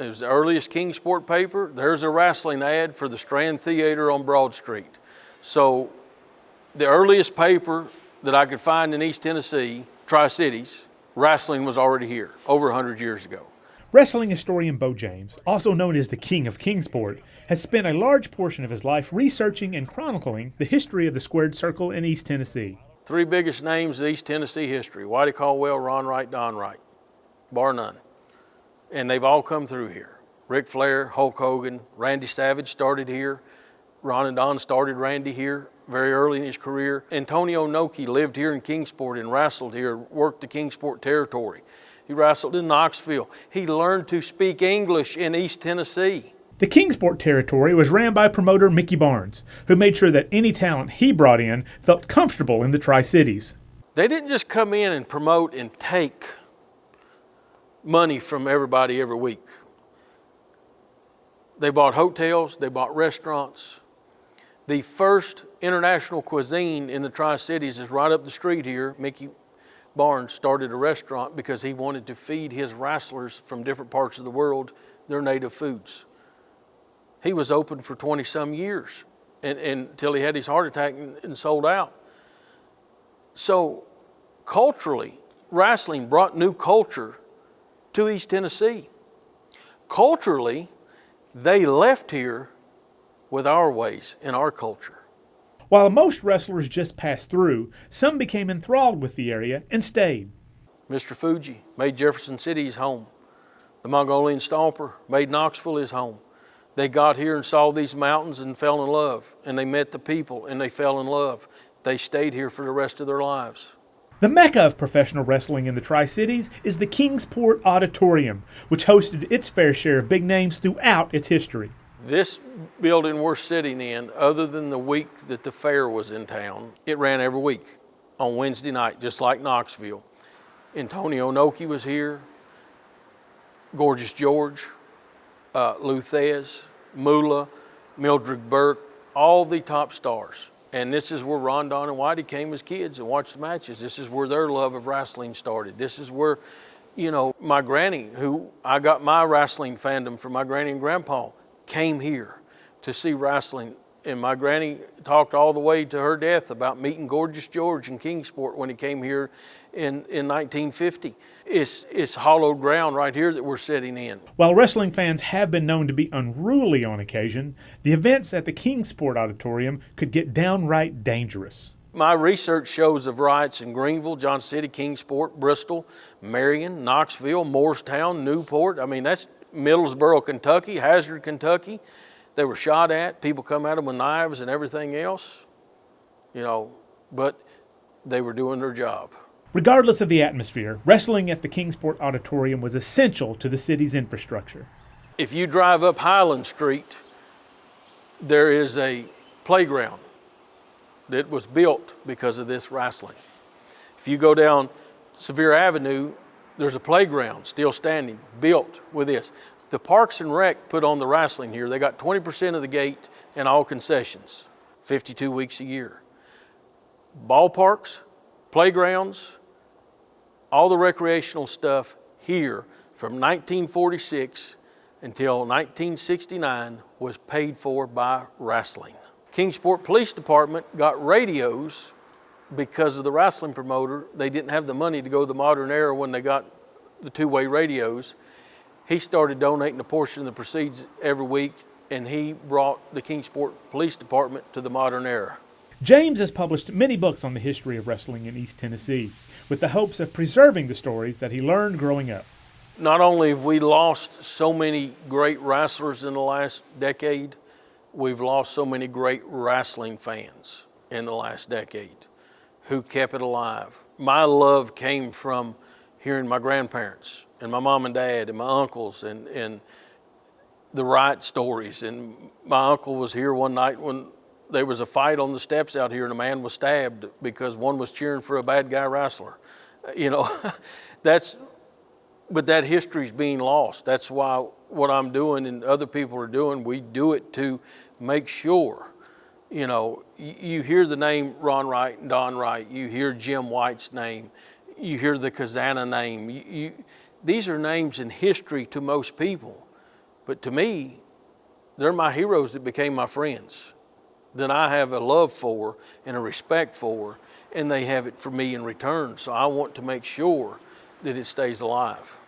It was the earliest Kingsport paper. There's a wrestling ad for the Strand Theater on Broad Street. So the earliest paper that I could find in East Tennessee, Tri-Cities, wrestling was already here, over 100 years ago. Wrestling historian Beau James, also known as the King of Kingsport, has spent a large portion of his life researching and chronicling the history of the squared circle in East Tennessee. Three biggest names in East Tennessee history: Whitey Caldwell, Ron Wright, Don Wright, bar none. And they've all come through here. Ric Flair, Hulk Hogan, Randy Savage started here. Ron and Don started Randy here very early in his career. Antonio Inoki lived here in Kingsport and wrestled here, worked the Kingsport territory. He wrestled in Knoxville. He learned to speak English in East Tennessee. The Kingsport territory was ran by promoter Mickey Barnes, who made sure that any talent he brought in felt comfortable in the Tri-Cities. They didn't just come in and promote and take money from everybody every week. They bought hotels, they bought restaurants. The first international cuisine in the Tri-Cities is right up the street here. Mickey Barnes started a restaurant because he wanted to feed his wrestlers from different parts of the world their native foods. He was open for 20-some years until he had his heart attack and sold out. So culturally, wrestling brought new culture to East Tennessee. Culturally, they left here with our ways and our culture. While most wrestlers just passed through, some became enthralled with the area and stayed. Mr. Fuji made Jefferson City his home. The Mongolian Stomper made Knoxville his home. They got here and saw these mountains and fell in love, and they met the people and they fell in love. They stayed here for the rest of their lives. The mecca of professional wrestling in the Tri-Cities is the Kingsport Auditorium, which hosted its fair share of big names throughout its history. This building we're sitting in, other than the week that the fair was in town, it ran every week on Wednesday night, just like Knoxville. Antonio Inoki was here, Gorgeous George, Lou Thez, Moolah, Mildred Burke, all the top stars. And this is where Ron, Don, and Whitey came as kids and watched the matches. This is where their love of wrestling started. This is where, you know, my granny, who I got my wrestling fandom from my granny and grandpa, came here to see wrestling. And my granny talked all the way to her death about meeting Gorgeous George in Kingsport when he came here in 1950. It's hollowed ground right here that we're sitting in. While wrestling fans have been known to be unruly on occasion, the events at the Kingsport Auditorium could get downright dangerous. My research shows of riots in Greenville, Johnson City, Kingsport, Bristol, Marion, Knoxville, Morristown, Newport. I mean, that's Middlesboro, Kentucky, Hazard, Kentucky. They were shot at, people come at them with knives and everything else, you know, but they were doing their job. Regardless of the atmosphere, wrestling at the Kingsport Auditorium was essential to the city's infrastructure. If you drive up Highland Street, there is a playground that was built because of this wrestling. If you go down Sevier Avenue, there's a playground still standing, built with this. The Parks and Rec put on the wrestling here. They got 20% of the gate and all concessions, 52 weeks a year. Ballparks, playgrounds, all the recreational stuff here from 1946 until 1969 was paid for by wrestling. Kingsport Police Department got radios because of the wrestling promoter. They didn't have the money to go to the modern era when they got the two-way radios. He started donating a portion of the proceeds every week, and he brought the Kingsport Police Department to the modern era. James has published many books on the history of wrestling in East Tennessee, with the hopes of preserving the stories that he learned growing up. Not only have we lost so many great wrestlers in the last decade, we've lost so many great wrestling fans in the last decade who kept it alive. My love came from hearing my grandparents and my mom and dad and my uncles and the Wright stories. And my uncle was here one night when there was a fight on the steps out here and a man was stabbed because one was cheering for a bad guy wrestler. You know, but that history's being lost. That's why what I'm doing and other people are doing, we do it to make sure, you know, you hear the name Ron Wright and Don Wright, you hear Jim White's name, you hear the Kazana name. These are names in history to most people, But to me, they're my heroes that became my friends, that I have a love for and a respect for, and they have it for me in return. So I want to make sure that it stays alive.